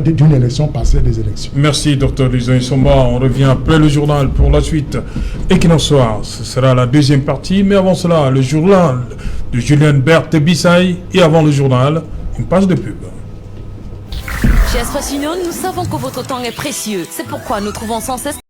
d'une élection partielle des élections. Merci, Dr Lison Isomba. On revient après le journal pour la suite. Et qu'il en soit, ce sera la deuxième partie. Mais avant cela, le journal de Julien Berthe Bissaï. Et avant le journal, une page de pub. Chez Espace Union, nous savons que votre temps est précieux. C'est pourquoi nous trouvons sans cesse